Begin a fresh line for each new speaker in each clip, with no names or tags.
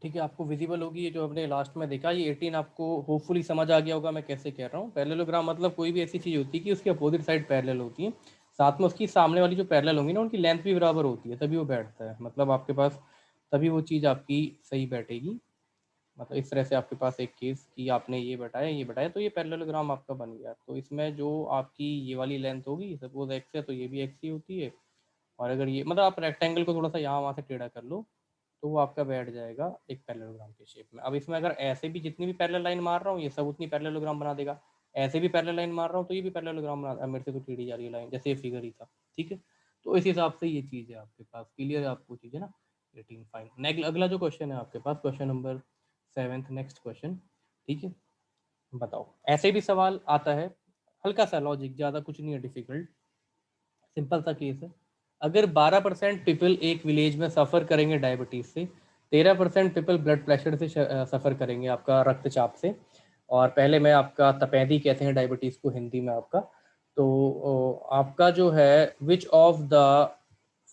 ठीक है, आपको विजिबल होगी ये जो हमने लास्ट में देखा, ये 18 आपको होपफुली समझ आ गया होगा मैं कैसे कह रहा हूँ। पैरेललोग्राम मतलब कोई भी ऐसी चीज़ होती है कि उसकी अपोजिट साइड पैरेलल होती है, साथ में उसकी सामने वाली जो पैरेलल होंगी ना उनकी लेंथ भी बराबर होती है, तभी वो बैठता है। मतलब आपके पास तभी वो चीज़ आपकी सही बैठेगी। मतलब इस तरह से आपके पास एक केस कि आपने ये बैठाया तो ये पैरेललोग्राम आपका बन गया। तो इसमें जो आपकी ये वाली लेंथ होगी, सपोज एक्स है तो ये भी एक्स ही होती है, और अगर ये मतलब आप रेक्टेंगल को थोड़ा सा यहाँ वहाँ से टेढ़ा कर लो तो वो आपका बैठ जाएगा एक पैरेललोग्राम के शेप में। अब इसमें अगर ऐसे भी जितनी भी पैरेलल लाइन मार रहा हूँ ये सब उतनी पैरेललोग्राम बना देगा, ऐसे भी पैरेलल लाइन मार रहा हूँ तो ये भी पैरेललोग्राम बना। मेरे से तो टेढ़ी जा रही है लाइन, जैसे ये फिगर ही था। ठीक है, तो इस हिसाब से ये चीज़ है आपके पास। क्लियर है आपको चीज़ है ना? 18 फाइन। नेक्स्ट अगला जो क्वेश्चन है आपके पास, क्वेश्चन नंबर 7, नेक्स्ट क्वेश्चन। ठीक है, बताओ। ऐसे भी सवाल आता है, हल्का सा लॉजिक, ज़्यादा कुछ नहीं है डिफिकल्ट, सिंपल सा केस है। अगर 12% पीपल एक विलेज में सफ़र करेंगे डायबिटीज़ से, 13% पीपल ब्लड प्रेशर से सफ़र करेंगे, आपका रक्तचाप से, और पहले में आपका तपेदी कहते हैं डायबिटीज़ को हिंदी में आपका, तो आपका जो है which of the,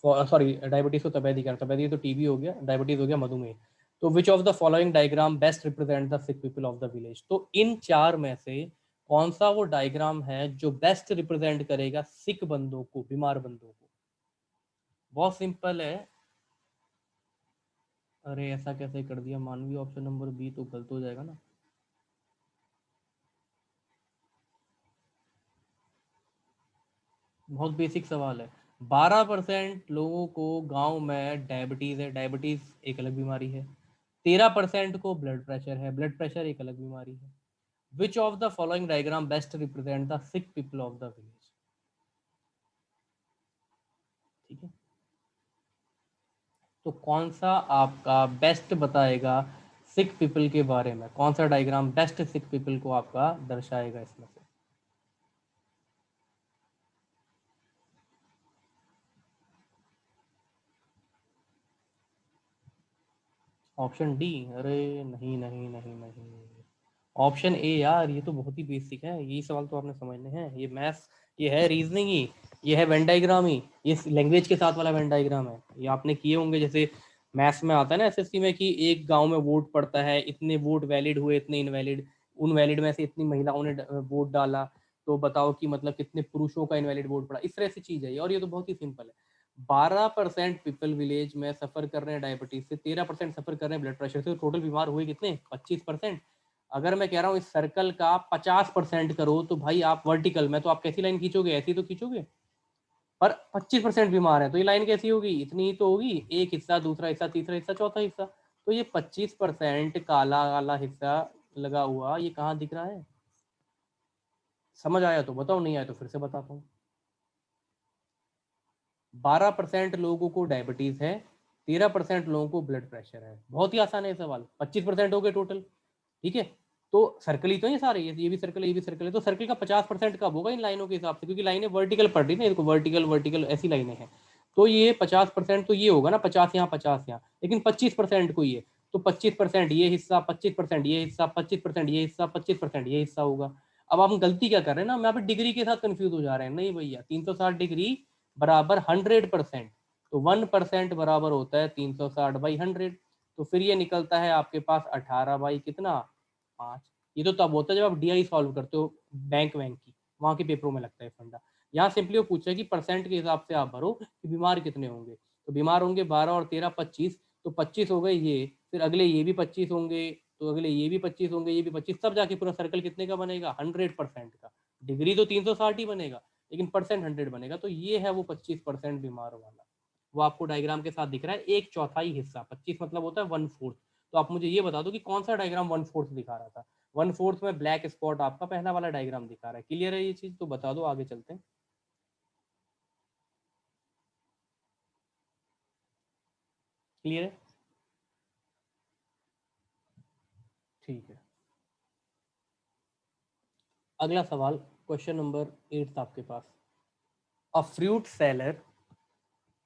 sorry diabetes को तपेदी कहना, तपेदी तो टीबी हो गया, डायबिटीज़ हो गया मधुमेह। तो which of the following diagram best represent the sick people of the village. तो इन चार में से कौन सा वो डायग्राम है जो बेस्ट रिप्रेजेंट करेगा सिक बंदों को, बीमार बंदों को? बहुत सिंपल है। अरे ऐसा कैसे कर दिया मानवी, ऑप्शन नंबर बी तो गलत हो जाएगा ना। बहुत बेसिक सवाल है। 12% लोगों को गांव में डायबिटीज है, डायबिटीज एक अलग बीमारी है। 13% को ब्लड प्रेशर है, ब्लड प्रेशर एक अलग बीमारी है। Which of the following diagram best represent the sick people of the village? ठीक है, तो कौन सा आपका बेस्ट बताएगा सिक पीपल के बारे में, कौन सा डायग्राम बेस्ट सिक पीपल को आपका दर्शाएगा इसमें से? Option D? अरे नहीं नहीं नहीं नहीं, ऑप्शन ए यार, ये तो बहुत ही बेसिक है, यही सवाल तो आपने समझने हैं। ये मैथ्स, ये है रीजनिंग ही, ये है वेन डायग्राम ही, ये लैंग्वेज के साथ वाला वेन डायग्राम है। ये आपने किए होंगे, जैसे मैथ्स में आता है ना एसएससी में कि एक गांव में वोट पड़ता है, इतने वोट वैलिड हुए, इतने इनवैलिड, उन वैलिड में से इतनी महिलाओं ने वोट डाला, तो बताओ कि मतलब कितने पुरुषों का इनवैलिड वोट पड़ा। इस तरह से चीज है ये, और ये तो बहुत ही सिंपल है। 12% पीपल विलेज में सफर कर रहे हैं डायबिटीज से, 13% सफर कर रहे हैं ब्लड प्रेशर से, तो टोटल बीमार हुए कितने? 25%। अगर मैं कह रहा हूँ इस सर्कल का 50% करो तो भाई आप वर्टिकल में तो आप कैसी लाइन खींचोगे? ऐसी तो खींचोगे, पर 25% बीमार है तो ये लाइन कैसी होगी? इतनी ही तो होगी, एक हिस्सा, दूसरा हिस्सा, तीसरा हिस्सा, चौथा हिस्सा। तो ये 25% काला वाला हिस्सा लगा हुआ, ये कहाँ दिख रहा है? समझ आया तो बताओ, नहीं आया तो फिर से बताता हूँ। 12% लोगों को डायबिटीज है, 13% लोगों को ब्लड प्रेशर है। बहुत ही आसान है सवाल, 25% हो गए टोटल। ठीक है, तो सर्कल ही तो ये सारे, ये भी सर्कल है, ये भी सर्कल है, तो सर्कल का 50% कब होगा इन लाइनों के हिसाब से? क्योंकि लाइनें वर्टिकल पड़ रही है ना, वर्टिकल वर्टिकल ऐसी लाइनें हैं, तो ये 50% तो ये होगा ना, 50 यहाँ 50 यहाँ, लेकिन 25% को ये, तो 25% ये हिस्सा, 25% ये हिस्सा, 25% ये हिस्सा, 25% ये हिस्सा होगा। अब हम गलती क्या कर रहे हैं ना, हम यहाँ पे डिग्री के साथ कंफ्यूज हो जा रहे हैं। नहीं भैया, 360 डिग्री बराबर 100%, तो 1% बराबर होता है 360/100। तो फिर ये निकलता है आपके पास 18 बाई कितना, 5। ये तो तब होता है जब आप डीआई सॉल्व करते हो, बैंक वैंक की, वहां के पेपरों में लगता है फंडा। यहाँ सिंपली वो पूछा है कि परसेंट के हिसाब से आप भरो कि बीमार कितने होंगे। तो बीमार होंगे 12 और 13 25, तो 25 हो गए ये, फिर अगले ये भी 25 होंगे, तो अगले ये भी 25 होंगे, ये भी 25, तब जाके पूरा सर्कल कितने का बनेगा? 100% का। डिग्री तो 360 ही बनेगा, लेकिन परसेंट 100 बनेगा। तो ये है वो 25% बीमार वाला, वो आपको डायग्राम के साथ दिख रहा है, एक चौथाई हिस्सा। 25 मतलब होता है 1/4। तो आप मुझे ये बता दो कि कौन सा डायग्राम 1/4 दिखा रहा था? 1/4 में ब्लैक स्पॉट आपका पहला वाला डायग्राम दिखा रहा है। क्लियर है ये चीज? तो बता दो, आगे चलते हैं। क्लियर है? ठीक है, अगला सवाल, क्वेश्चन नंबर 8 आपके पास। A fruit seller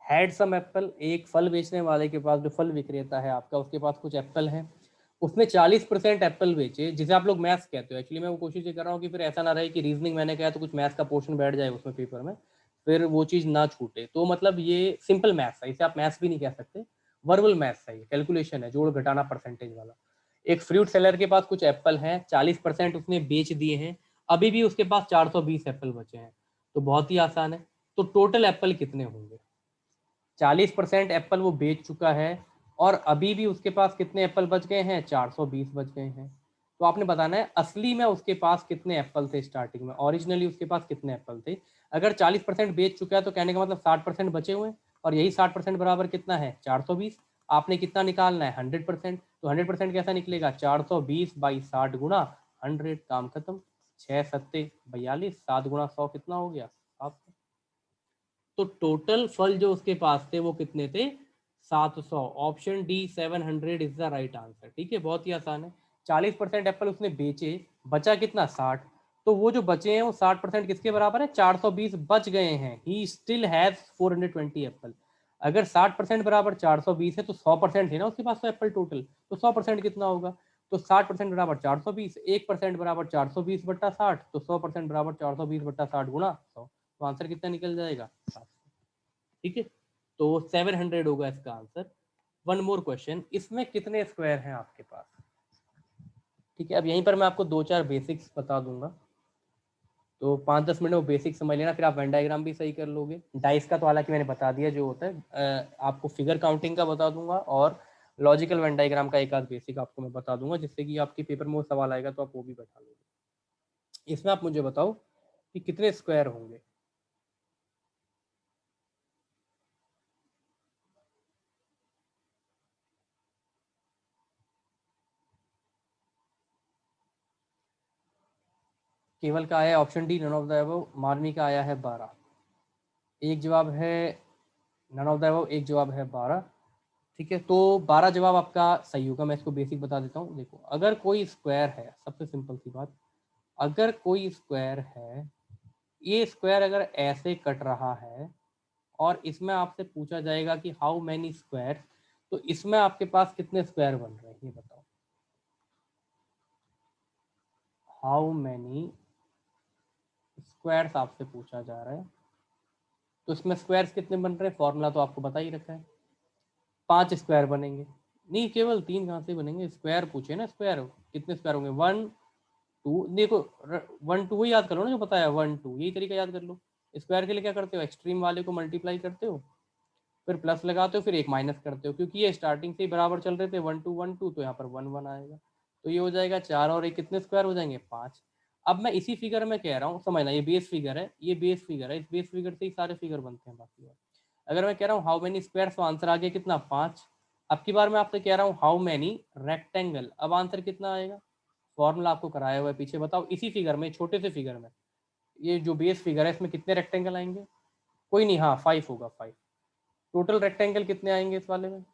had some apple. एक फल बेचने वाले के पास, जो फल विक्रेता है आपका, उसके पास कुछ एप्पल है। उसने 40% एप्पल बेचे, जिसे आप लोग मैथ्स कहते हो। एक्चुअली मैं वो कोशिश ये कर रहा हूँ कि फिर ऐसा ना रहे कि रीजनिंग मैंने कहा तो कुछ मैथ्स का पोर्शन बैठ जाए उसमें पेपर में, फिर वो चीज़ ना छूटे। तो मतलब ये सिंपल मैथ्स है, इसे आप मैथ्स भी नहीं कह सकते। वर्बल मैथ्स है, कैलकुलेशन है, जोड़ घटाना परसेंटेज वाला। एक फ्रूट सेलर के पास कुछ एप्पल हैं, 40% उसने बेच दिए हैं, अभी भी उसके पास 420 एप्पल बचे हैं। तो बहुत ही आसान है। तो टोटल एप्पल कितने होंगे? 40% एप्पल वो बेच चुका है और अभी भी उसके पास कितने एप्पल बच गए हैं? 420 बच गए हैं। तो आपने बताना है असली में उसके पास कितने एप्पल थे स्टार्टिंग में, ओरिजिनली उसके पास कितने एप्पल थे। अगर 40% बेच चुका है तो कहने का मतलब 60% बचे हुए हैं, और यही 60% बराबर कितना है? 420। आपने कितना निकालना है? 100%। तो 100% कैसा निकलेगा? 420/60 गुणा 100, काम खत्म। 6×7=42, 7 गुणा 100 कितना हो गया? 700। तो टोटल फल जो उसके पास थे वो कितने थे? 700। Option D 700 is the right answer. ठीक है, बहुत ही आसान है। 40% एप्पल उसने बेचे, बचा कितना? 60। तो वो जो बचे हैं वो 60% किसके बराबर है? 420 बच गए हैं। He still has 420 Apple. अगर 60% बराबर 420 है तो 100% है ना उसके पास तो एप्पल टोटल। तो 100% कितना होगा? तो 60% बराबर 420, 1% बराबर 420/60, तो 100% बराबर 420/60 गुणा 100। तो आंसर कितना निकल जाएगा? 700। ठीक है, तो 700 होगा इसका आंसर। वन मोर क्वेश्चन, इसमें कितने स्क्वायर हैं आपके पास? ठीक है, अब यहीं पर मैं आपको 2-4 बेसिक्स बता दूंगा, तो 5-10 मिनट में बेसिक समझ लेना, फिर आप वेन डायग्राम भी सही कर लोगे। डाइस का तो हालांकि मैंने बता दिया जो होता है, आपको फिगर काउंटिंग का बता दूंगा, और लॉजिकल वेन डायग्राम का एक आध बेसिक आपको मैं बता दूंगा, जिससे कि आपके पेपर में वो सवाल आएगा तो आप वो भी बैठा लोगे। इसमें आप मुझे बताओ कि कितने स्क्वायर होंगे? केवल का आया है option D none of the above, मारनी का आया है 12। एक जवाब है नन ऑफ द अबव, एक जवाब है 12। ठीक है, तो 12 जवाब आपका सही होगा। मैं इसको बेसिक बता देता हूँ। देखो, अगर कोई स्क्वायर है, सबसे सिंपल सी बात, अगर कोई स्क्वायर है, ये स्क्वायर अगर ऐसे कट रहा है और इसमें आपसे पूछा जाएगा कि हाउ मैनी स्क्वायर, तो इसमें आपके पास कितने स्क्वायर बन रहे हैं ये बताओ। हाउ मैनी स्क्वायर्स आपसे पूछा जा रहा है, तो इसमें स्क्वायर्स कितने बन रहे हैं? फॉर्मूला तो आपको बता ही रखा है, 5 स्क्वायर बनेंगे। नहीं, केवल 3 कहाँ से बनेंगे? स्क्वायर पूछे ना, स्क्वायर कितने स्क्वायर होंगे? 1 2, देखो 1 2 वही याद कर लो ना जो बताया, 1 2, यही तरीका याद कर लो। स्क्वायर के लिए क्या करते हो? एक्सट्रीम वाले को मल्टीप्लाई करते हो, फिर प्लस लगाते हो, फिर एक माइनस करते हो, क्योंकि ये स्टार्टिंग से ही बराबर चल रहे थे 1 2 1 2, तो यहाँ पर 1 1 आएगा। तो ये हो जाएगा 4 और एक कितने स्क्वायर हो जाएंगे? 5। अब मैं इसी फिगर में कह रहा हूँ, समझना, ये बेस फिगर है, ये बेस फिगर है, इस बेस फिगर से ही सारे फिगर बनते हैं बाकी। अगर मैं कह रहा हूँ हाउ मेनी स्क्वायर, तो आंसर आ गया कितना? 5। अब की बार मैं आपसे कह रहा हूँ हाउ मेनी रेक्टेंगल, अब आंसर कितना आएगा? फॉर्मूला आपको कराया हुआ है पीछे, बताओ इसी फिगर में, छोटे से फिगर में, ये जो बेस फिगर है इसमें कितने रेक्टेंगल आएंगे? कोई नहीं, हाँ 5 होगा, 5। टोटल रेक्टेंगल कितने आएंगे इस वाले में?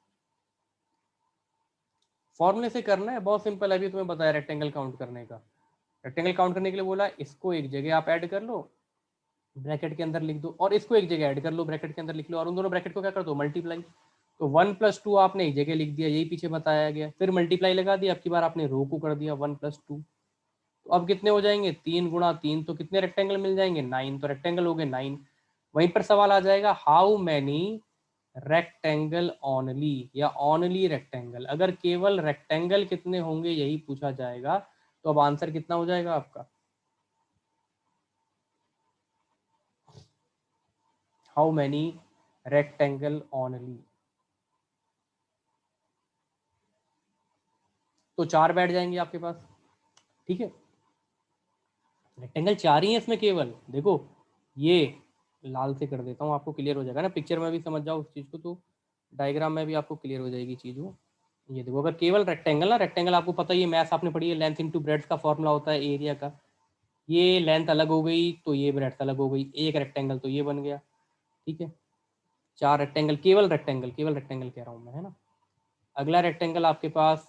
फॉर्मूले से करना है, बहुत सिंपल है, अभी तुम्हें बताया रेक्टेंगल काउंट करने का। रेक्टेंगल काउंट करने के लिए बोला इसको एक जगह आप ऐड कर लो, ब्रैकेट के अंदर लिख दो, और इसको एक जगह ऐड कर लो, ब्रैकेट के अंदर लिख लो, और उन दोनों ब्रैकेट को क्या कर दो? मल्टीप्लाई। तो 1+2 आपने एक जगह लिख दिया, यही पीछे बताया गया, फिर मल्टीप्लाई लगा दिया, अब की बार आपने रो को कर दिया 1+2। तो अब कितने हो जाएंगे? 3 × 3, तो कितने रेक्टेंगल मिल जाएंगे? 9। तो रेक्टेंगल हो गए 9। वहीं पर सवाल आ जाएगा हाउ मैनी रेक्टेंगल ओनली, या ओनली रेक्टेंगल। अगर केवल रेक्टेंगल कितने होंगे यही पूछा जाएगा, तो अब आंसर कितना हो जाएगा आपका? हाउ मैनी रेक्टेंगल ओनली, तो 4 बैठ जाएंगे आपके पास। ठीक है, रेक्टेंगल 4 ही है इसमें केवल। देखो, ये लाल से कर देता हूँ, आपको क्लियर हो जाएगा ना, पिक्चर में भी समझ जाओ उस चीज़ को, तो डायग्राम में भी आपको क्लियर हो जाएगी चीज़ वो। ये देखो, अगर केवल रेक्टेंगल ना, रेक्टेंगल आपको पता ही है, मैथ्स आपने पढ़ी है, लेंथ इंटू ब्रेड्थ का फॉर्मूला होता है एरिया का। ये लेंथ अलग हो गई तो ये ब्रेड्थ अलग हो गई, एक रेक्टेंगल तो ये बन गया। ठीक है, 4 रेक्टेंगल, केवल रेक्टेंगल, केवल रेक्टेंगल कह रहा हूँ मैं, है ना। अगला रेक्टेंगल आपके पास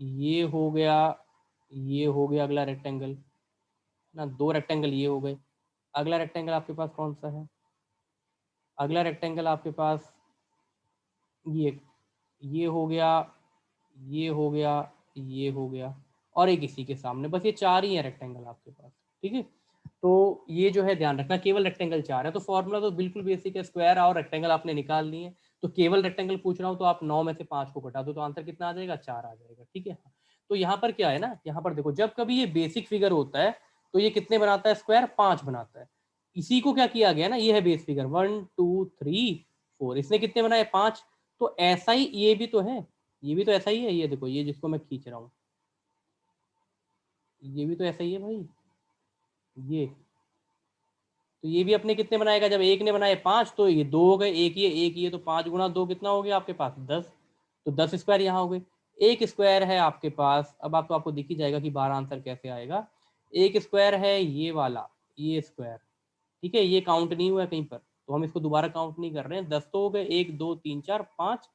ये हो गया, ये हो गया अगला रेक्टेंगल ना, 2 रेक्टेंगल ये हो गए। अगला रेक्टेंगल आपके पास कौन सा है? अगला रेक्टेंगल आपके पास ये ये हो गया, ये हो गया, ये हो गया, और एक इसी के सामने, बस ये 4 ही है रेक्टेंगल आपके पास। ठीक है, तो ये जो है ध्यान रखना, केवल रेक्टेंगल 4 है। तो फॉर्मूला तो बिल्कुल बेसिक है, स्क्वायर और रेक्टेंगल आपने निकाल लिए। तो केवल रेक्टेंगल पूछ रहा हूँ, तो आप 9 में से 5 को घटा दो तो आंसर कितना आ जाएगा, 4 आ जाएगा। ठीक है, तो यहाँ पर क्या है ना, यहाँ पर देखो जब कभी ये बेसिक फिगर होता है तो ये कितने बनाता है स्क्वायर, 5 बनाता है। इसी को क्या किया गया ना, ये है बेस फिगर 1 2 3 4, इसने कितने बनाए, 5। तो ऐसा ही ये भी तो है, ये भी तो ऐसा ही है, ये देखो ये जिसको मैं खींच रहा हूँ ये भी तो ऐसा ही है भाई। ये तो ये भी अपने कितने बनाएगा, जब एक ने बनाए 5 तो ये 2 हो गए, एक ये तो 5 गुणा 2 कितना हो गया आपके पास, 10। तो 10 स्क्वायर यहाँ हो गए। एक स्क्वायर है आपके पास, अब आपको दिख ही जाएगा कि 12 आंसर कैसे आएगा। एक स्क्वायर है ये वाला, ये स्क्वायर, ठीक है, ये काउंट नहीं हुआ कहीं पर, तो हम इसको दोबारा काउंट नहीं कर रहे हैं। 10 तो हो गए, 1 2 3 4 5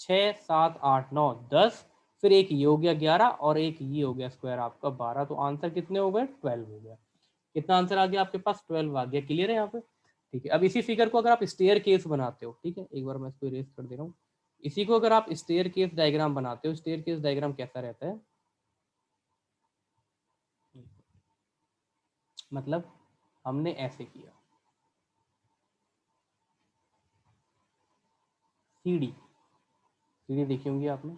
6 7 8 9 10, फिर एक ये हो गया 11 और एक ये हो गया स्क्वायर आपका 12। तो आंसर कितने हो गए, 12 हो गया। कितना आंसर आ गया आपके पास, 12 आ गया। क्लियर है यहाँ पे? ठीक है, अब इसी फिगर को अगर आप स्टेयर केस बनाते हो, ठीक है, एक बार मैं इसको इरेज कर दे रहा हूँ। इसी को अगर आप स्टेयर केस डायग्राम बनाते हो, स्टेयर केस डायग्राम कैसा रहता है, मतलब हमने ऐसे किया, सीढ़ी, सीढ़ी देखी होंगी आपने।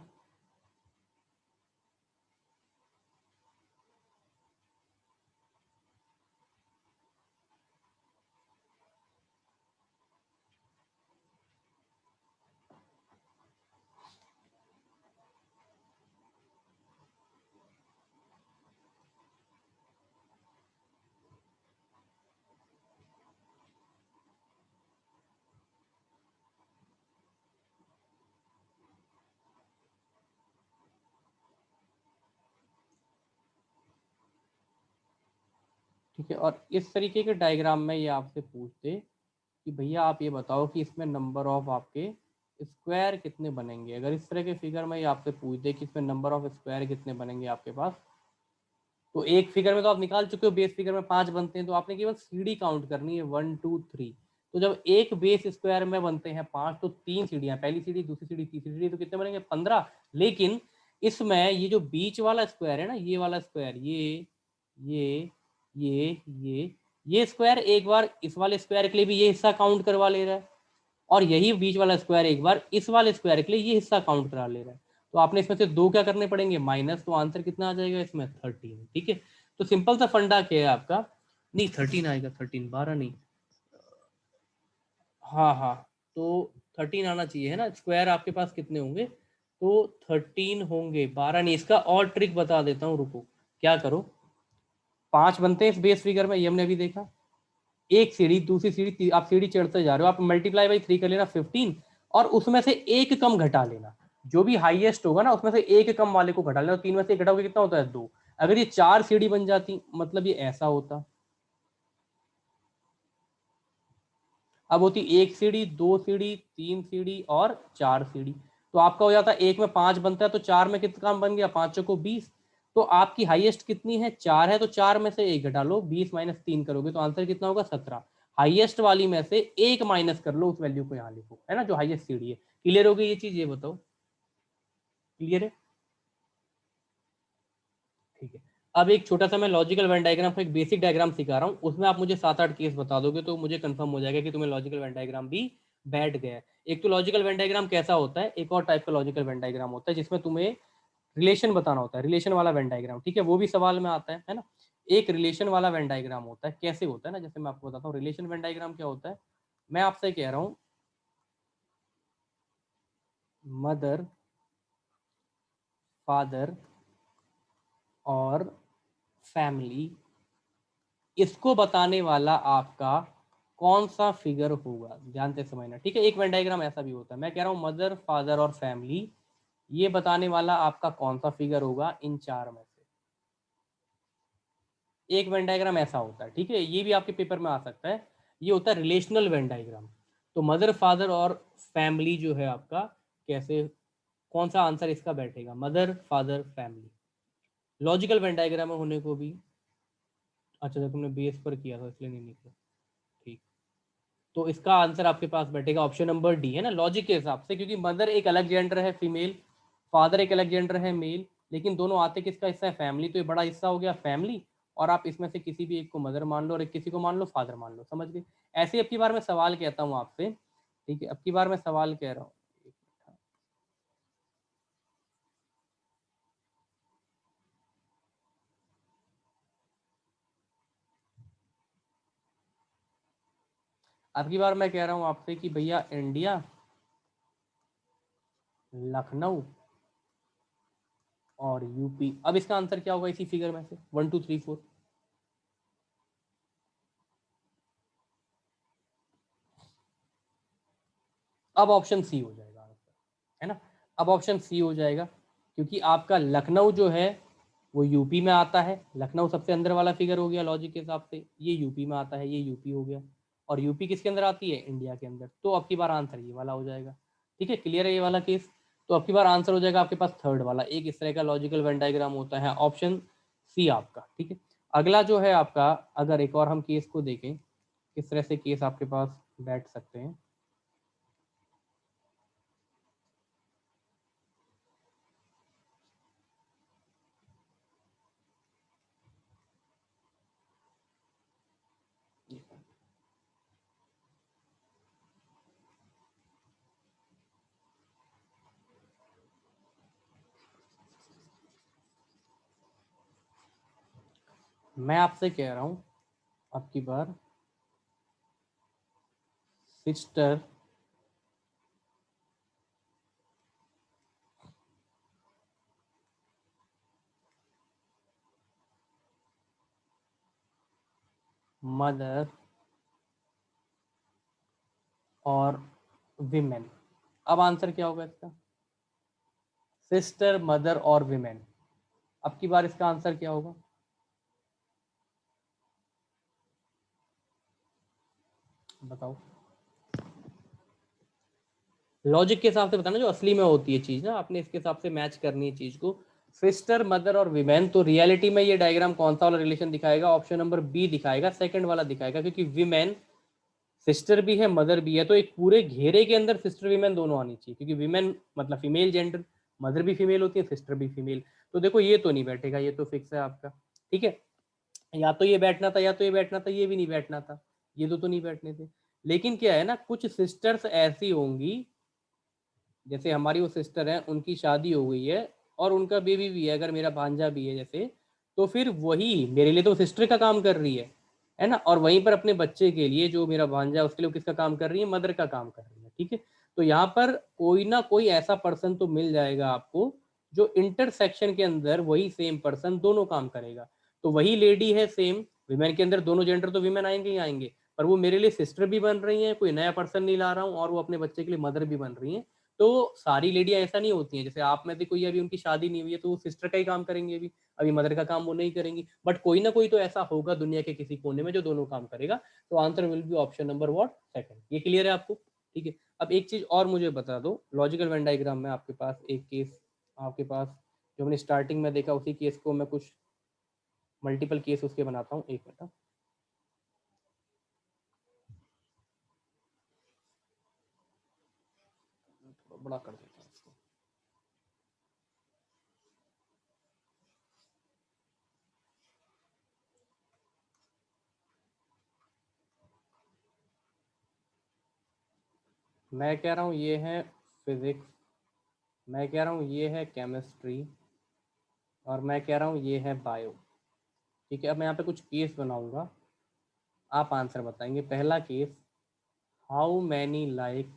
ठीक है, और इस तरीके के डायग्राम में ये आपसे पूछते कि भैया आप ये बताओ कि इसमें नंबर ऑफ आपके स्क्वायर कितने बनेंगे। अगर इस तरह के फिगर में ये आपसे पूछ दे कि इसमें नंबर ऑफ स्क्वायर कितने बनेंगे आपके पास, तो एक फिगर में तो आप निकाल चुके हो, बेस फिगर में 5 बनते हैं, तो आपने केवल सीढ़ी काउंट करनी है 1 2 3। तो जब एक बेस स्क्वायर में बनते हैं 5, तो 3 सीढ़ियां, पहली सीढ़ी दूसरी सीढ़ी तीसरी सीढ़ी, तो कितने बनेंगे, 15। लेकिन इसमें ये जो बीच वाला स्क्वायर है ना, ये वाला स्क्वायर, ये ये ये ये स्क्वायर एक बार इस वाले स्क्वायर के लिए भी ये हिस्सा काउंट करवा ले रहा है, और यही बीच वाला स्क्वायर एक बार इस वाले स्क्वायर के लिए ये हिस्सा काउंट करा ले रहा है। तो आपने इसमें से 2 क्या करने पड़ेंगे, माइनस, तो आंसर कितना आ जाएगा इसमें, 13। ठीक है, तो सिंपल सा फंडा क्या है आपका, नहीं 13 आएगा, 13, 12 नहीं, हाँ हाँ, तो 13 आना चाहिए है ना, स्क्वायर आपके पास कितने होंगे, तो 13 होंगे, 12 नहीं। इसका और ट्रिक बता देता हूँ, रुको, क्या करो, 5 बनते हैं इस बेस फिगर में, ये हमने अभी देखा, एक सीढ़ी दूसरी सीढ़ी, आप सीढ़ी चढ़ते जा रहे हो, आप मल्टीप्लाई बाई 3 कर लेना 15, और उसमें से एक कम घटा लेना, जो भी हाईएस्ट होगा ना उसमें से एक कम वाले को घटा लेना, 3 में से घटाओगे कितना होता है, 2। अगर ये 4 सीढ़ी बन जाती, मतलब ये ऐसा होता, अब होती एक सीढ़ी, 2 सीढ़ी, 3 सीढ़ी और 4 सीढ़ी, तो आपका हो जाता है, एक में 5 बनता है तो 4 में कितना काम बन गया, 5 को 20। तो आपकी हाईएस्ट कितनी है, 4 है, तो 4 में से एक घटा लो, 20 माइनस 3 करोगे तो आंसर कितना होगा, 17। हाईएस्ट वाली में से एक माइनस कर लो, उस वैल्यू को यहाँ लिखो, है ना, जो हाईएस्ट सीढ़ी है। क्लियर हो गई ये चीज, ये बताओ, क्लियर है? ठीक है, अब एक छोटा सा मैं लॉजिकल वेन डायग्राम का एक बेसिक डायग्राम सिखा रहा हूँ, उसमें आप मुझे 7 8 केस बता दोगे तो मुझे कंफर्म हो जाएगा कि तुम्हें लॉजिकल वेन डायग्राम भी बैठ गया है। एक तो लॉजिकल वेन डायग्राम कैसा होता है, एक और टाइप का लॉजिकल वेन डायग्राम होता है जिसमें तुम्हें रिलेशन बताना होता है, रिलेशन वाला वेन डायग्राम, ठीक है, वो भी सवाल में आता है ना। एक रिलेशन वाला वेन डायग्राम होता है, कैसे होता है ना, जैसे मैं आपको बताता हूँ रिलेशन वेन डायग्राम क्या होता है। मैं आपसे कह रहा हूँ मदर, फादर और फैमिली, इसको बताने वाला आपका कौन सा फिगर होगा, ध्यान से समझना, ठीक है। एक वेन डायग्राम ऐसा भी होता है, मैं कह रहा हूं मदर फादर और फैमिली, ये बताने वाला आपका कौन सा फिगर होगा इन 4 में से। एक वेन डायग्राम ऐसा होता है, ठीक है, ये भी आपके पेपर में आ सकता है, ये होता है रिलेशनल वेन डायग्राम। तो मदर फादर और फैमिली जो है आपका, कैसे, कौन सा आंसर इसका बैठेगा, mother father family. Logical Venn diagram होने को भी, अच्छा तो तुमने बेस पर किया था इसलिए नहीं निकला, ठीक। तो इसका आंसर आपके पास बैठेगा ऑप्शन नंबर डी, है ना, लॉजिक के हिसाब से, क्योंकि मदर एक अलग जेंडर है फीमेल, फादर एक अलग जेंडर है मेल, लेकिन दोनों आते किसका हिस्सा है, फैमिली, तो ये बड़ा हिस्सा हो गया फैमिली, और आप इसमें से किसी भी एक को मदर मान लो और एक किसी को मान लो फादर मान लो, समझ गए। ऐसे अब की बार मैं सवाल कहता हूँ आपसे ठीक है, अब की बार मैं सवाल कह रहा हूँ। अब की बार मैं कह रहा हूँ आपसे कि भैया इंडिया, लखनऊ और यूपी। अब इसका आंसर क्या होगा इसी फिगर में से? 1 2 3 4। अब ऑप्शन सी हो जाएगा आंसर, है ना। अब ऑप्शन सी हो जाएगा, क्योंकि आपका लखनऊ जो है वो यूपी में आता है। लखनऊ सबसे अंदर वाला फिगर हो गया लॉजिक के हिसाब से, ये यूपी में आता है, ये यूपी हो गया। और यूपी किसके अंदर आती है? इंडिया के अंदर। तो अब की बार आंसर ये वाला हो जाएगा। ठीक है, क्लियर है ये वाला केस। तो अब की बार आंसर हो जाएगा आपके पास थर्ड वाला। एक इस तरह का लॉजिकल वेन डायग्राम होता है, ऑप्शन सी आपका। ठीक है, अगला जो है आपका, अगर एक और हम केस को देखें, किस तरह से केस आपके पास बैठ सकते हैं। मैं आपसे कह रहा हूं अब की बार सिस्टर, मदर और विमेन। अब आंसर क्या होगा इसका? सिस्टर, मदर और विमेन। अब की बार इसका आंसर क्या होगा? बताओ। लॉजिक के हिसाब से बताना, जो असली में होती है चीज ना, आपने इसके हिसाब से मैच करनी है चीज को। सिस्टर, मदर और विमेन। तो रियलिटी में ये डायग्राम कौन सा वाला रिलेशन दिखाएगा? ऑप्शन नंबर बी दिखाएगा, सेकंड वाला दिखाएगा, क्योंकि विमेन सिस्टर भी है, मदर भी है। तो एक पूरे घेरे के अंदर सिस्टर विमेन दोनों आनी चाहिए, क्योंकि विमेन मतलब फीमेल जेंडर, मदर भी फीमेल होती है, सिस्टर भी फीमेल। तो देखो ये तो नहीं बैठेगा, ये तो फिक्स है आपका। ठीक है, या तो ये बैठना था, या तो ये बैठना था, ये भी नहीं बैठना था, ये दो तो नहीं बैठने थे। लेकिन क्या है ना, कुछ सिस्टर्स ऐसी होंगी, जैसे हमारी वो सिस्टर है, उनकी शादी हो गई है और उनका बेबी भी है, अगर मेरा भांजा भी है जैसे, तो फिर वही मेरे लिए तो सिस्टर का काम कर रही है ना। और वहीं पर अपने बच्चे के लिए, जो मेरा भांजा है उसके लिए किसका काम कर रही है? मदर का काम कर रही है। ठीक है, तो यहाँ पर कोई ना कोई ऐसा पर्सन तो मिल जाएगा आपको, जो इंटरसेक्शन के अंदर वही सेम पर्सन दोनों काम करेगा। तो वही लेडी है सेम, विमेन के अंदर दोनों जेंडर तो विमेन आएंगे ही आएंगे, पर वो मेरे लिए सिस्टर भी बन रही हैं, कोई नया पर्सन नहीं ला रहा हूँ, और वो अपने बच्चे के लिए मदर भी बन रही हैं। तो सारी लेडियां ऐसा नहीं होती हैं, जैसे आप में से कोई अभी उनकी शादी नहीं हुई है तो वो सिस्टर का ही काम करेंगे, अभी अभी मदर का काम वो नहीं करेंगी। बट कोई ना कोई तो ऐसा होगा दुनिया के किसी कोने में जो दोनों काम करेगा। तो answer will be option number what? Second. ये क्लियर है आपको? ठीक है, अब एक चीज और मुझे बता दो, लॉजिकल वेन डायग्राम में आपके पास एक केस, आपके पास जो हमने स्टार्टिंग में देखा उसी केस को मैं कुछ मल्टीपल केस उसके बनाता हूँ। एक मिनट, बड़ा कर देता हूँ इसको। मैं कह रहा हूँ ये है फिजिक्स, मैं कह रहा हूँ ये है केमिस्ट्री, और मैं कह रहा हूँ ये है बायो। ठीक है, अब मैं यहाँ पे कुछ केस बनाऊंगा, आप आंसर बताएंगे। पहला case, how many like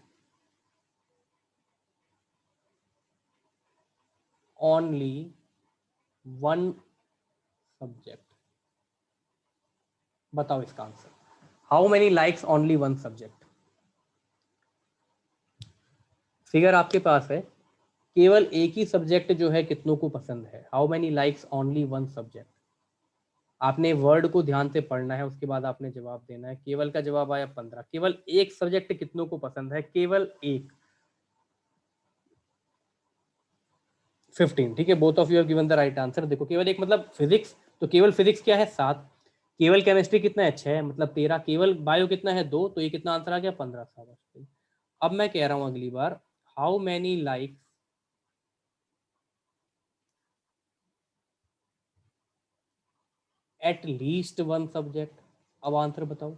only one subject. बताओ इसका answer. How many likes only one subject. Figure आपके पास है, केवल एक ही सब्जेक्ट जो है कितनों को पसंद है? How many likes only one subject. आपने वर्ड को ध्यान से पढ़ना है, उसके बाद आपने जवाब देना है। केवल का जवाब आया 15। केवल एक सब्जेक्ट कितनों को पसंद है? केवल एक, 15। ठीक है, both of you have given the right answer. देखो केवल एक मतलब फिजिक्स, तो केवल फिजिक्स क्या है? 7। केवल केमिस्ट्री कितना है? 6, मतलब 13। केवल बायो कितना है? 2, तो ये कितना आंसर आ गया? 15। अब मैं कह रहा हूं अगली बार, how many likes at least one subject. अब आंसर बताओ।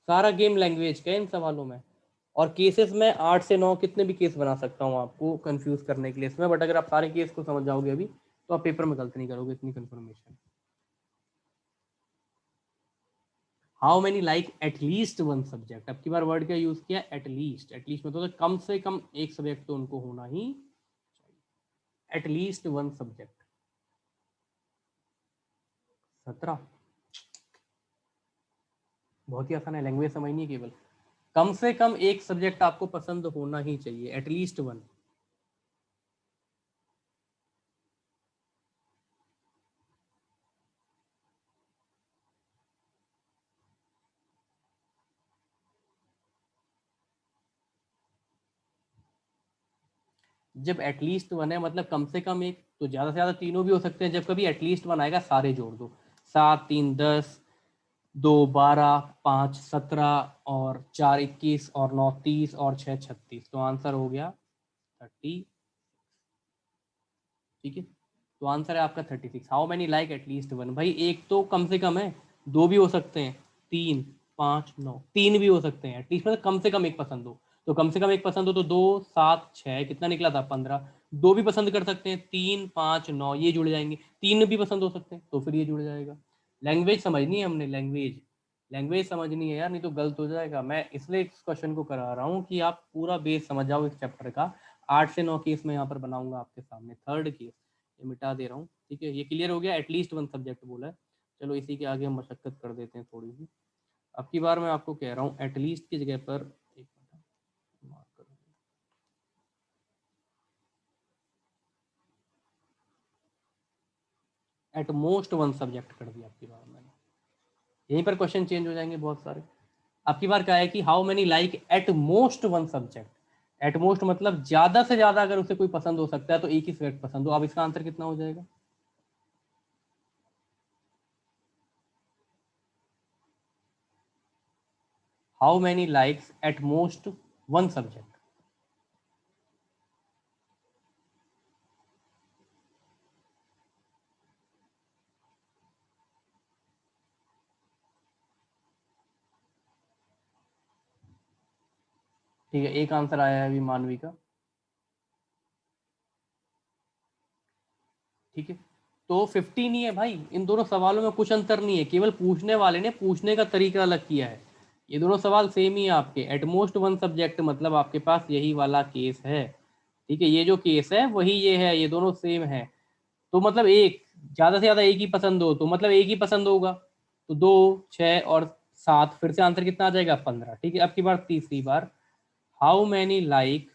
सारा गेम लैंग्वेज का है इन सवालों में। और केसेस में 8 से 9 कितने भी केस बना सकता हूँ आपको कंफ्यूज करने के लिए इसमें, बट अगर आप सारे केस को समझ जाओगे अभी तो आप पेपर में गलती नहीं करोगे, इतनी confirmation. How many like at least one subject, अब की बार वर्ड क्या यूज किया, एटलीस्ट। एटलीस्ट मतलब तो कम से कम एक सब्जेक्ट तो उनको होना ही, एटलीस्ट वन सब्जेक्ट। 17, बहुत ही आसान है, लैंग्वेज समझनी है केवल। कम से कम एक सब्जेक्ट आपको पसंद होना ही चाहिए, एटलीस्ट वन। जब एटलीस्ट वन है मतलब कम से कम एक, तो ज्यादा से ज्यादा तीनों भी हो सकते हैं। जब कभी एटलीस्ट वन आएगा सारे जोड़ दो, 7 3 10, 2 12, 5 17, और 4 21, और 9 30, और 6 36, तो आंसर हो गया 30। ठीक है, तो आंसर है आपका 36। How many like at least one, भाई एक तो कम से कम है, दो भी हो सकते हैं, 3 5 9, तीन भी हो सकते हैं एटलीस्ट, मतलब कम से कम एक पसंद हो। तो कम से कम एक पसंद हो तो 2 7 6 कितना निकला था 15। दो भी पसंद कर सकते हैं, 3 5 9 ये जुड़ जाएंगे। तीन भी पसंद हो सकते हैं तो फिर ये जुड़ जाएगा। लैंग्वेज समझनी है हमने, लैंग्वेज, लैंग्वेज समझनी है यार, नहीं तो गलत हो जाएगा। मैं इसलिए इस क्वेश्चन को करा रहा हूँ कि आप पूरा बेस समझ जाओ इस चैप्टर का। 8 से 9 केस मैं यहाँ पर बनाऊंगा आपके सामने। थर्ड केस ये मिटा दे रहा हूँ, ठीक है, ये क्लियर हो गया, एटलीस्ट वन सब्जेक्ट बोला है। चलो इसी के आगे हम मशक्कत कर देते हैं थोड़ी सी। अब की बार मैं आपको कह रहा हूँ एटलीस्ट की जगह पर एक मार्क कर, एट मोस्ट वन सब्जेक्ट कर दिया आपकी बार मैंने। यहीं पर क्वेश्चन चेंज हो जाएंगे बहुत सारे। आपकी बार क्या है कि how many like at most one subject. At most मतलब ज्यादा से ज्यादा अगर उसे कोई पसंद हो सकता है तो एक ही सब्जेक्ट पसंद हो। अब इसका आंसर कितना हो जाएगा, how many likes at most one subject. ठीक है, एक आंसर आया है अभी मानवी का। ठीक है, तो 15 ही है भाई, इन दोनों सवालों में कुछ अंतर नहीं है, केवल पूछने वाले ने पूछने का तरीका अलग किया है। ये दोनों सवाल सेम ही है आपके, एटमोस्ट वन सब्जेक्ट मतलब आपके पास यही वाला केस है। ठीक है, ये जो केस है वही ये है, ये दोनों सेम है। तो मतलब एक, ज्यादा से ज्यादा एक ही पसंद हो तो मतलब एक ही पसंद होगा। तो 2 6 और 7, फिर से आंसर कितना आ जाएगा 15। ठीक है, अब की बार तीसरी बार, how many like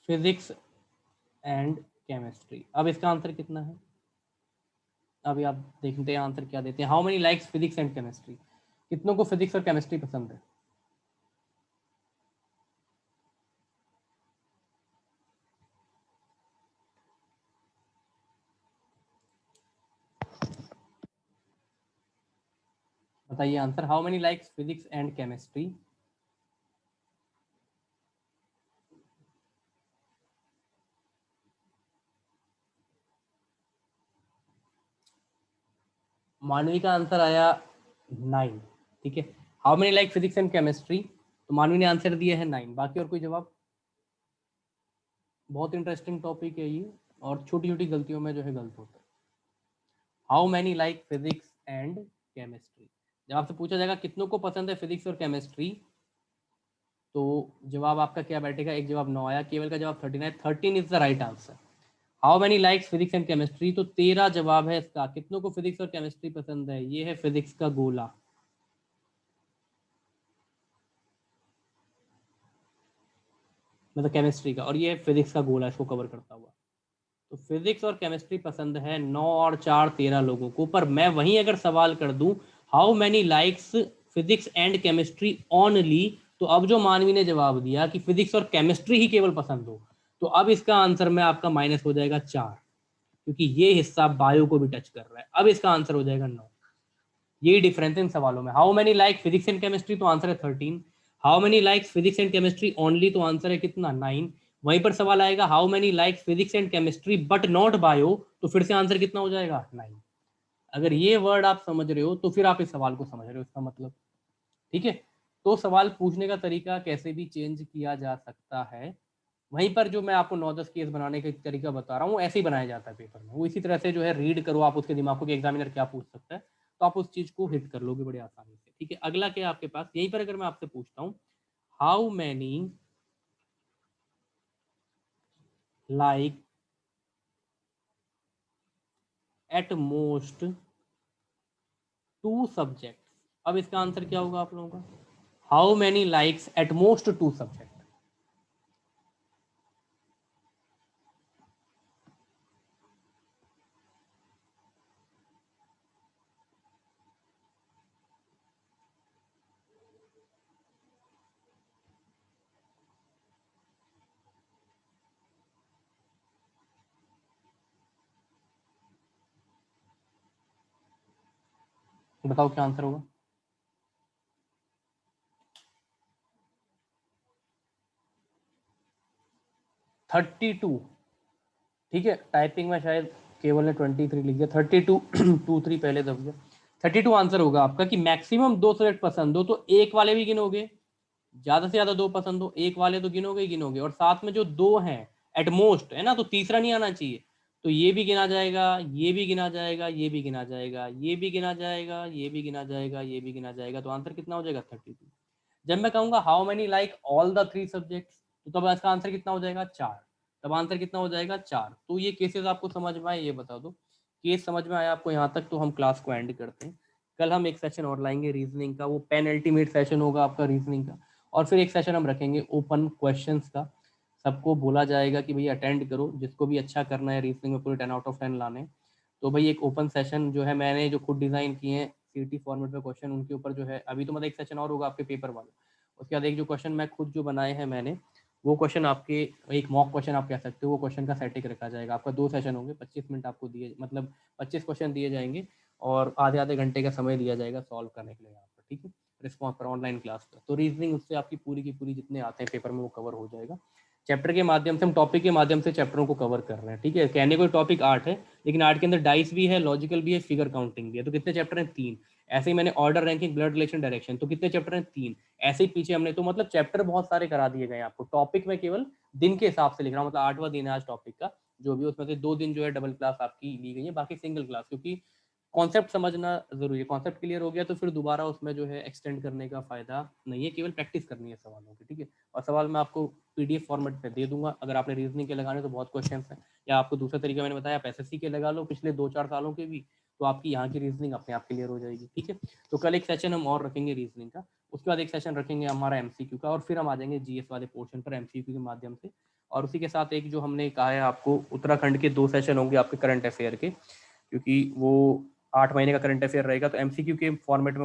physics and chemistry. अब इसका आंसर कितना है, अभी आप देखते हैं आंसर क्या देते हैं। How many likes physics and chemistry, कितनों को फिजिक्स और केमिस्ट्री पसंद है। बताइए answer, how many likes physics and chemistry. मानवी का आंसर आया 9। ठीक है, how many like physics and chemistry, तो मानवी ने आंसर दिया है 9। बाकी और कोई जवाब। बहुत इंटरेस्टिंग टॉपिक है ये, और छोटी छोटी गलतियों में जो है गलत होता है। How many like physics and chemistry, जब आपसे पूछा जाएगा कितनों को पसंद है फिजिक्स और केमिस्ट्री, तो जवाब आपका क्या बैठेगा, एक जवाब 9 आया, केवल का जवाब 13 है। 13 is the right answer. How many likes physics and chemistry, तो 13 जवाब है इसका। कितनों को फिजिक्स और केमिस्ट्री पसंद है, ये है फिजिक्स का गोला, मतलब केमिस्ट्री का, और ये है फिजिक्स का गोला इसको कवर करता हुआ। तो फिजिक्स और केमिस्ट्री पसंद है 9 और 4 13 लोगों को। पर मैं वहीं अगर सवाल कर दूं, how many likes physics and chemistry only, तो अब जो मानवी ने जवाब दिया कि फिजिक्स और केमिस्ट्री ही केवल पसंद हो, तो अब इसका आंसर में आपका माइनस हो जाएगा 4, क्योंकि ये हिस्सा बायो को भी टच कर रहा है। अब इसका आंसर हो जाएगा 9। यही डिफरेंस है इन सवालों में। How many like physics and chemistry, तो आंसर है 13। How many like physics and chemistry only, तो आंसर है कितना 9। वहीं पर सवाल आएगा how many like physics and chemistry but not bio, तो फिर से आंसर कितना हो जाएगा 9। अगर ये वर्ड आप समझ रहे हो तो फिर आप इस सवाल को समझ रहे हो, इसका मतलब, ठीक है। तो सवाल पूछने का तरीका कैसे भी चेंज किया जा सकता है। वहीं पर जो मैं आपको 9-10 केस बनाने का तरीका बता रहा हूँ, ऐसे ही बनाया जाता है पेपर में। वो इसी तरह से जो है रीड करो आप उसके दिमाग को कि एग्जामिनर क्या पूछ सकता है, तो आप उस चीज को हिट कर लोगे बड़ी आसानी से, ठीक है। अगला क्या आपके पास, यहीं पर अगर मैं आपसे पूछता हूँ, how many like at most two subject, अब इसका आंसर क्या होगा आप लोगों का? How many likes at most two subject. बताओ क्या आंसर होगा? 32, ठीक है। टाइपिंग में शायद केवल ने 23 लिख दिया, 32 23 पहले दब गया। 32 आंसर होगा आपका कि मैक्सिमम 2 सब्जेक्ट पसंद हो तो एक वाले भी गिनोगे, ज्यादा से ज्यादा 2 पसंद हो एक वाले तो गिनोगे ही गिनोगे, और साथ में जो 2 हैं एट मोस्ट है ना, तो तीसरा नहीं आना चाहिए, तो ये भी गिना जाएगा, ये भी गिना जाएगा, ये भी गिना जाएगा, ये भी गिना जाएगा, ये भी गिना जाएगा, ये भी गिना जाएगा, तो आंसर कितना हो जाएगा? 32। जब मैं कहूंगा how many like all the 3 subjects, तो तब इसका आंसर कितना हो जाएगा? 4। तब आंसर कितना हो जाएगा? 4। तो ये केसेस आपको समझ में आए, ये बता दो। केस समझ में आया आपको यहाँ तक, तो हम क्लास को एंड करते हैं। कल हम एक सेशन और लाएंगे रीजनिंग का, वो पेन अल्टीमेट सेशन होगा आपका रीजनिंग का। और फिर एक सेशन हम रखेंगे ओपन क्वेश्चंस का। सबको बोला जाएगा कि भैया अटेंड करो, जिसको भी अच्छा करना है रीजनिंग में पूरे 10 आउट ऑफ 10 लाने। तो भाई एक ओपन सेशन जो है मैंने जो खुद डिजाइन किए हैं सीटी फॉर्मेट में क्वेश्चन, उनके ऊपर जो है अभी तो मतलब एक सेशन और होगा आपके पेपर वाला। उसके बाद एक जो क्वेश्चन मैं खुद जो बनाए हैं मैंने, वो क्वेश्चन आपके, एक मॉक क्वेश्चन आप कह सकते हो, वो क्वेश्चन का सेटिंग रखा जाएगा। आपका 2 सेशन होंगे, 25 मिनट आपको दिए, मतलब 25 क्वेश्चन दिए जाएंगे और आधे आधे घंटे का समय दिया जाएगा सॉल्व करने के लिए यहाँ पर, ठीक है। रिस्पॉन्स पर ऑनलाइन क्लास पर, तो रीजनिंग उससे आपकी पूरी की पूरी जितने आते हैं पेपर में वो कवर हो जाएगा। चैप्टर के माध्यम से हम टॉपिक के माध्यम से चैप्टरों को कवर कर रहे हैं, ठीक है। कहने को टॉपिक 8 है, लेकिन 8 के अंदर डाइस भी है, लॉजिकल भी है, फिगर काउंटिंग भी है, तो कितने चैप्टर हैं? 3। ऐसे ही मैंने order, ranking, blood relation, direction, तो कितने चैप्टर हैं? 3। ऐसे ही पीछे हमने तो मतलब चैप्टर बहुत सारे करा दिए गए आपको। टॉपिक में केवल दिन के हिसाब से लिख रहा हूँ, मतलब 8वां दिन है आज टॉपिक का, जो भी उसमें से 2 दिन जो है डबल क्लास आपकी ली गई है, बाकी सिंगल क्लास, क्योंकि कॉन्सेप्ट समझना जरूरी है। कॉन्सेप्ट क्लियर हो गया तो फिर दोबारा उसमें जो है एक्सटेंड करने का फायदा नहीं है, केवल प्रैक्टिस करनी है सवालों की, ठीक है। और सवाल मैं आपको पीडीएफ फॉर्मेट पे दे दूंगा, अगर आपने रीजनिंग के लगाने तो बहुत क्वेश्चन हैं, या आपको दूसरा तरीका मैंने बताया आप एसएससी के लगा लो पिछले 2-4 सालों के भी, तो आपकी यहाँ की रीजनिंग अपने आप क्लियर हो जाएगी, ठीक है। तो कल एक सेशन हम और रखेंगे रीजनिंग का, उसके बाद एक सेशन रखेंगे हमारा एमसीक्यू का, और फिर हम आ जाएंगे जीएस वाले पोर्शन पर एमसीक्यू के माध्यम से। और उसी के साथ एक जो हमने कहा है आपको, उत्तराखंड के 2 सेशन होंगे आपके करंट अफेयर के, क्योंकि वो 8 महीने का करंट अफेयर रहेगा, तो एमसीक्यू के फॉर्मेट में